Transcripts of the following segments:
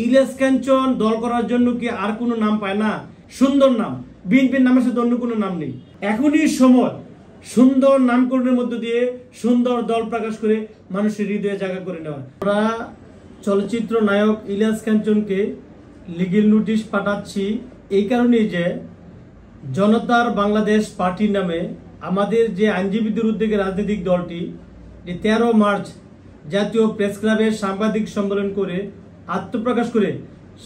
ইলিয়াস কাঞ্চন দল করার জন্য কি আর কোনো নাম পায় না? সুন্দর নাম, বিএনপির নামের সাথে অন্য কোনো নাম নেই। এখনই সময় সুন্দর নামকরণের মধ্য দিয়ে সুন্দর দল প্রকাশ করে মানুষের হৃদয়ে জায়গা করে নেওয়া। আমরা চলচ্চিত্র নায়ক ইলিয়াস কাঞ্চনকে লিগ্যাল নোটিশ পাঠাচ্ছি এই কারণেই যে জনতার বাংলাদেশ পার্টির নামে আমাদের যে আইনজীবীদের উদ্যোগে রাজনৈতিক দলটি 13 মার্চ জাতীয় প্রেস ক্লাবে সাংবাদিক সম্মেলন করে আত্মপ্রকাশ করে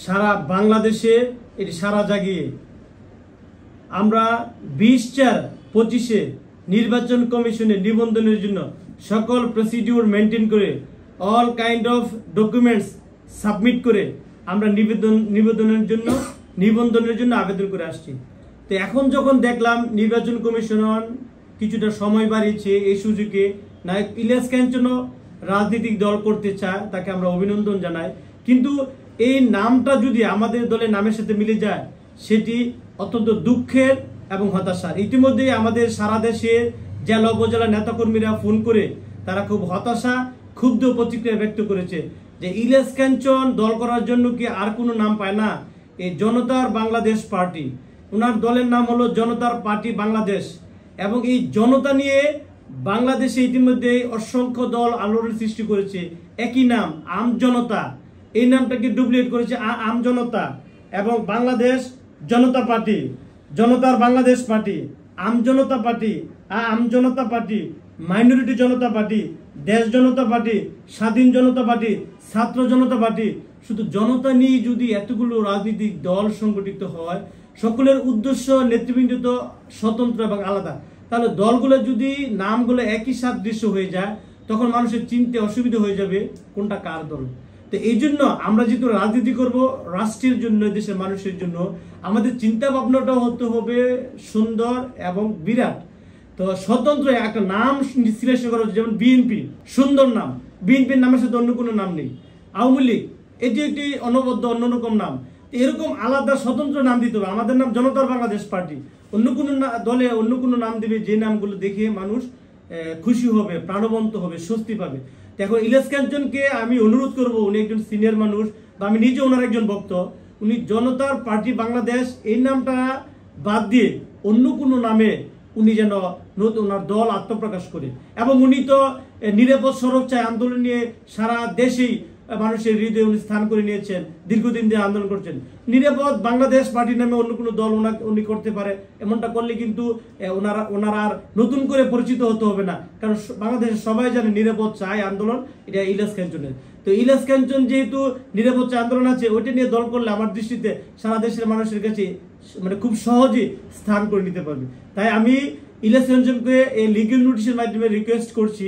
সারা বাংলাদেশে এটি সারা জাগিয়ে আমরা 20/4/25 নির্বাচন কমিশনে নিবন্ধনের জন্য সকল প্রসিডিউর মেনটেন করে all kind of documents submit করে আমরা নিবন্ধনের জন্য আবেদন করে আসছি। তো এখন যখন দেখলাম নির্বাচন কমিশন কিছুটা সময় বাড়িয়েছে, এই সুযোগে নায়ক ইলিয়াস কাঞ্চনও রাজনৈতিক দল করতে চায়, তাকে আমরা অভিনন্দন জানাই। কিন্তু এই নামটা যদি আমাদের দলের নামের সাথে মিলে যায় সেটি অত্যন্ত দুঃখের এবং হতাশার। ইতিমধ্যেই আমাদের সারা দেশে জেলা উপজেলা নেতাকর্মীরা ফোন করে তারা খুব হতাশা ক্ষুব্ধ প্রতিক্রিয়া ব্যক্ত করেছে যে ইলিয়াস কাঞ্চন দল করার জন্য কি আর কোনো নাম পায় না? এই জনতার বাংলাদেশ পার্টি, ওনার দলের নাম হলো জনতার পার্টি বাংলাদেশ, এবং এই জনতা নিয়ে বাংলাদেশে ইতিমধ্যে অসংখ্য দল আলোড়ন সৃষ্টি করেছে। একই নাম আম জনতা, এই নামটাকে ডুপ্লিকেট করেছে আম জনতা, এবং বাংলাদেশ জনতা পার্টি, জনতার বাংলাদেশ পার্টি, আম জনতা পার্টি, আম জনতা পার্টি, মাইনরিটি জনতা পার্টি, দেশ জনতা পার্টি, স্বাধীন জনতা পার্টি, ছাত্র জনতা পার্টি। শুধু জনতা নিয়ে যদি এতগুলো রাজনৈতিক দল সংগঠিত হয়, সকলের উদ্দেশ্য নেতৃবৃন্দ তো স্বতন্ত্র এবং আলাদা, তাহলে দলগুলো যদি নামগুলো একই সাদৃশ্য হয়ে যায় তখন মানুষের চিনতে অসুবিধা হয়ে যাবে কোনটা কার দল। তো এই জন্য আমরা যেহেতু রাজনীতি করব রাষ্ট্রের জন্য, দেশের মানুষের জন্য, আমাদের চিন্তা ভাবনাটাও হতে হবে সুন্দর এবং বিরাট। তো স্বতন্ত্র একটা নাম সিলেকশন করা হচ্ছে, যেমন বিএনপি, সুন্দর নাম, বিএনপির নামের সাথে অন্য কোনো নাম নেই। আওয়ামী লীগ, এটি একটি অনবদ্য অন্যরকম নাম। এরকম আলাদা স্বতন্ত্র নাম দিতে হবে। আমাদের নাম জনতার বাংলাদেশ পার্টি, অন্য কোনো দলে অন্য কোনো নাম দিবে যে নামগুলো দেখে মানুষ খুশি হবে, প্রাণবন্ত হবে, স্বস্তি পাবে। এখন ইলিয়াস কাঞ্চনকে আমি অনুরোধ করব, উনি একজন সিনিয়র মানুষ বা আমি নিজে ওনার একজন ভক্ত, উনি জনতার পার্টি বাংলাদেশ এই নামটা বাদ দিয়ে অন্য কোনো নামে উনি যেন ওনার দল আত্মপ্রকাশ করে। এবং উনি তো নিরাপদ সড়ক চাই আন্দোলন নিয়ে সারা দেশেই মানুষের হৃদয়ে উনি স্থান করে নিয়েছেন, দীর্ঘদিন ধরে আন্দোলন করছেন। নিরাপদ বাংলাদেশ পার্টির নামে অন্য কোনো দল উনি করতে পারে, এমনটা করলে কিন্তু ওনারা আর নতুন করে পরিচিত হতে হবে না, কারণ বাংলাদেশের সবাই জানে নিরাপদ চাই আন্দোলন এটা ইলিয়াস কাঞ্চনের। তো ইলিয়াস কাঞ্চন যেহেতু নিরাপদ চাই আন্দোলন আছে, ওইটা নিয়ে দল করলে আমার দৃষ্টিতে সারা দেশের মানুষের কাছে মানে খুব সহজে স্থান করে নিতে পারবে। তাই আমি ইলিয়াস কাঞ্চনকে এই লিগ্যাল নোটিশের মাধ্যমে রিকোয়েস্ট করছি,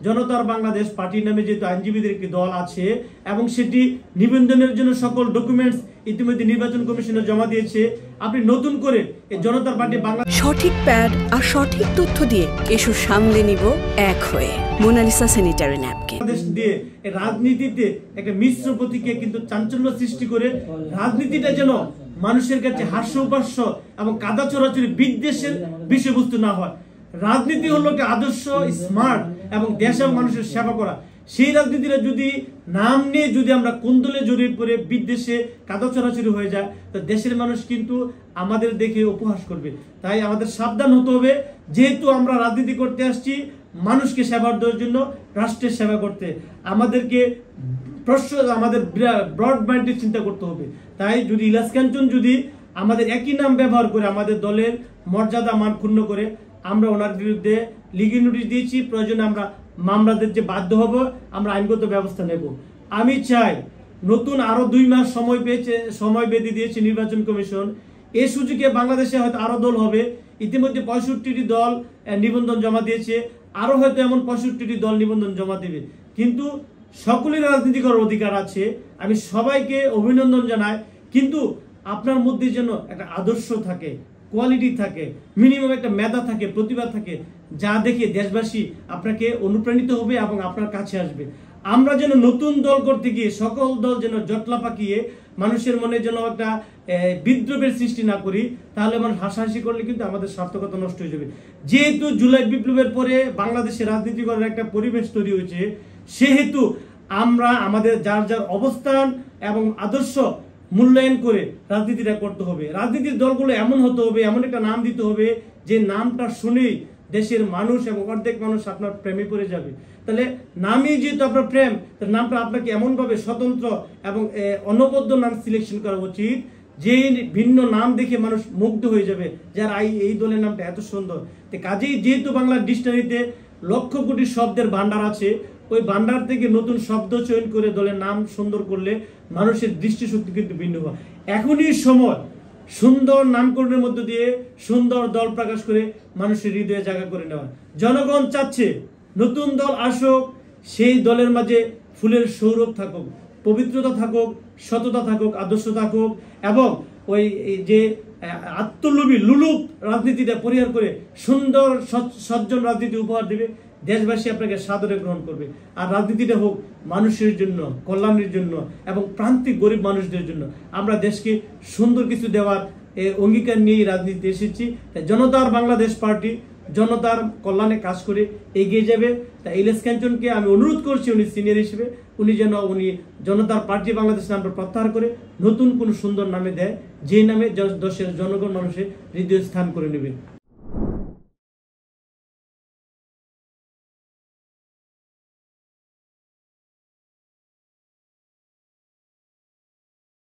জনতার বাংলাদেশ পার্টির নামে যেহেতু আইনজীবীদের একটি দল আছে এবং সেটি নিবন্ধনের জন্য সকল ডকুমেন্টস ইতিমধ্যে নির্বাচন কমিশনে জমা দিয়েছে, আপনি নতুন করে এই জনতার পার্টি বাংলাদেশ সঠিক প্যাড আর সঠিক তথ্য দিয়ে এসব সামলে নিব এক হয়ে মোনালিসা স্যানিটারি ন্যাপকিন দিয়ে রাজনীতিতে একটা মিশ্র প্রতীকে কিন্তু চাঞ্চল্য সৃষ্টি করে রাজনীতিটা যেন মানুষের কাছে হাস্যোপাস্য এবং কাদা চোরাচুরি বিদ্বেষের বিষয়বস্তু না হয়। রাজনীতি হলো কি আদর্শ, স্মার্ট এবং দেশ এবং মানুষের সেবা করা। সেই রাজনীতিটা যদি নাম নিয়ে যদি আমরা কোন্দলে জড়িয়ে পড়ে বিদ্বেষে কাদা চোরাচুরি হয়ে যায়, তো দেশের মানুষ কিন্তু আমাদের দেখে উপহাস করবে। তাই আমাদের সাবধান হতে হবে, যেহেতু আমরা রাজনীতি করতে আসছি মানুষকে সেবা দেওয়ার জন্য, রাষ্ট্রের সেবা করতে, আমাদেরকে আমাদের ব্রড মাইন্ডে চিন্তা করতে হবে। তাই যদি ইলিয়াস কাঞ্চন যদি আমাদের একই নাম ব্যবহার করে আমাদের দলের মর্যাদা মান ক্ষুণ্ণ করে, আমরা ওনার বিরুদ্ধে লিগ্যাল নোটিশ দিয়েছি, প্রয়োজনে আমরা মামলা দিতে বাধ্য হব, আমরা আইনগত ব্যবস্থা নেব। আমি চাই নতুন আরো 2 মাস সময় বেঁধে দিয়েছে নির্বাচন কমিশন, এই সুযোগে বাংলাদেশে হয়তো আরো দল হবে। ইতিমধ্যে 65টি দল নিবন্ধন জমা দিয়েছে, আরো হয়তো এমন 65টি দল নিবন্ধন জমা দেবে। কিন্তু সকলের রাজনীতি করার অধিকার আছে, আমি সবাইকে অভিনন্দন জানাই। কিন্তু আপনার মধ্যে যেন একটা আদর্শ থাকে, কোয়ালিটি থাকে, মিনিমাম একটা মেধা থাকে, প্রতিভা থাকে, যা দেখে দেশবাসী আপনাকে অনুপ্রাণিত হবে এবং আপনার কাছে আসবে। আমরা যেন নতুন দল করতে গিয়ে সকল দল যেন জটলা পাকিয়ে মানুষের মনে যেন একটা বিদ্রোহের সৃষ্টি না করি, তাহলে মানুষ হাসাহাসি করলে কিন্তু আমাদের সার্থকতা নষ্ট হয়ে যাবে। যেহেতু জুলাই বিপ্লবের পরে বাংলাদেশে রাজনীতি করার একটা পরিবেশ তৈরি হয়েছে, সেহেতু আমরা আমাদের যার যার অবস্থান এবং আদর্শ মূল্যায়ন করে রাজনীতিটা করতে হবে। রাজনীতির দলগুলো এমন হতে হবে, এমন একটা নাম দিতে হবে যে নামটা শুনেই দেশের মানুষ এবং অর্ধেক মানুষ আপনার প্রেমে পড়ে যাবে। তাহলে নামই যেহেতু আপনার প্রেম, তাহলে নামটা আপনাকে এমনভাবে স্বতন্ত্র এবং অনবদ্য নাম সিলেকশন করা উচিত যে ভিন্ন নাম দেখে মানুষ মুগ্ধ হয়ে যাবে, যার এই দলের নামটা এত সুন্দর। তো কাজেই যেহেতু বাংলার ডিকশনারিতে লক্ষ কোটি শব্দের ভান্ডার আছে, ওই ভান্ডার থেকে নতুন শব্দ চয়ন করে দলের নাম সুন্দর করলে মানুষের দৃষ্টিশক্তি কিন্তু ভিন্ন হয়। এখনই সময় সুন্দর নামকরণের মধ্য দিয়ে সুন্দর দল প্রকাশ করে মানুষের হৃদয়ে জায়গা করে নেওয়া। জনগণ চাচ্ছে নতুন দল আসুক, সেই দলের মাঝে ফুলের সৌরভ থাকুক, পবিত্রতা থাকুক, সততা থাকুক, আদর্শ থাকুক, এবং ওই যে আত্মলোভী লুলুপ রাজনীতিটা পরিহার করে সুন্দর সজ্জন রাজনীতি উপহার দিবে। দেশবাসী আপনাকে সাদরে গ্রহণ করবে। আর রাজনীতিটা হোক মানুষের জন্য, কল্যাণের জন্য এবং প্রান্তিক গরিব মানুষদের জন্য। আমরা দেশকে সুন্দর কিছু দেওয়ার অঙ্গীকার নিয়েই রাজনীতিতে এসেছি। জনতার বাংলাদেশ পার্টি জনতার কল্যাণে কাজ করে এগিয়ে যাবে। তাই ইলিয়াস কাঞ্চনকে আমি অনুরোধ করছি, উনি সিনিয়র হিসেবে উনি জনতার পার্টি বাংলাদেশ নামটা প্রত্যাহার করে নতুন কোন সুন্দর নামে দেয়, যে নামে দেশের জনগণ মানুষের হৃদয় স্থান করে নেবে।